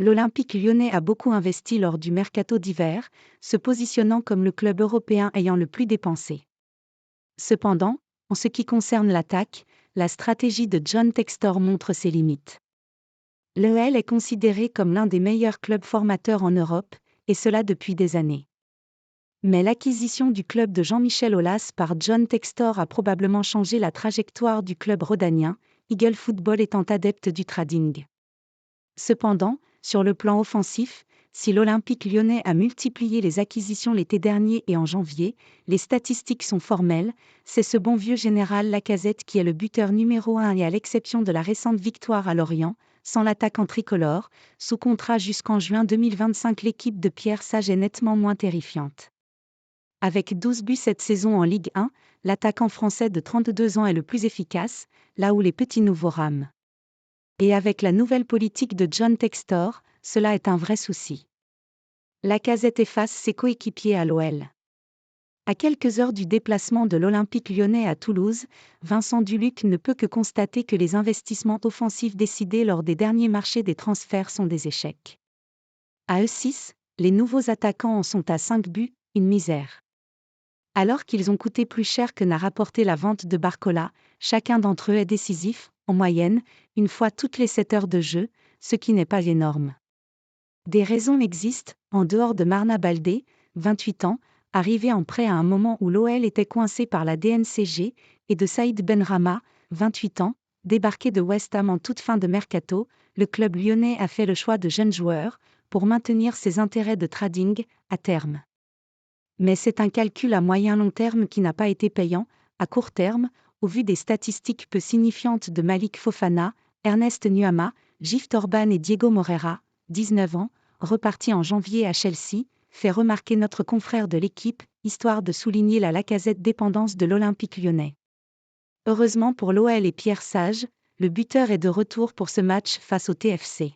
L'Olympique lyonnais a beaucoup investi lors du mercato d'hiver, se positionnant comme le club européen ayant le plus dépensé. Cependant, en ce qui concerne l'attaque, la stratégie de John Textor montre ses limites. L'OL est considéré comme l'un des meilleurs clubs formateurs en Europe, et cela depuis des années. Mais l'acquisition du club de Jean-Michel Aulas par John Textor a probablement changé la trajectoire du club rhodanien, Eagle Football étant adepte du trading. Cependant, sur le plan offensif, si l'Olympique lyonnais a multiplié les acquisitions l'été dernier et en janvier, les statistiques sont formelles, c'est ce bon vieux général Lacazette qui est le buteur numéro 1 et à l'exception de la récente victoire à Lorient, sans l'attaquant tricolore, sous contrat jusqu'en juin 2025 l'équipe de Pierre Sage est nettement moins terrifiante. Avec 12 buts cette saison en Ligue 1, l'attaquant français de 32 ans est le plus efficace, là où les petits nouveaux rament. Et avec la nouvelle politique de John Textor, cela est un vrai souci. Lacazette efface ses coéquipiers à l'OL. À quelques heures du déplacement de l'Olympique lyonnais à Toulouse, Vincent Duluc ne peut que constater que les investissements offensifs décidés lors des derniers marchés des transferts sont des échecs. À eux 6, les nouveaux attaquants en sont à 5 buts, une misère. Alors qu'ils ont coûté plus cher que n'a rapporté la vente de Barcola, chacun d'entre eux est décisif, en moyenne, une fois toutes les 7 heures de jeu, ce qui n'est pas énorme. Des raisons existent, en dehors de Marna Baldé, 28 ans, arrivé en prêt à un moment où l'OL était coincé par la DNCG, et de Saïd Benrahma, 28 ans, débarqué de West Ham en toute fin de mercato, le club lyonnais a fait le choix de jeunes joueurs, pour maintenir ses intérêts de trading, à terme. Mais c'est un calcul à moyen-long terme qui n'a pas été payant, à court terme, au vu des statistiques peu signifiantes de Malik Fofana, Ernest Nuama, Gift Orban et Diego Moreira, 19 ans, repartis en janvier à Chelsea, fait remarquer notre confrère de l'équipe, histoire de souligner la Lacazette dépendance de l'Olympique lyonnais. Heureusement pour l'OL et Pierre Sage, le buteur est de retour pour ce match face au TFC.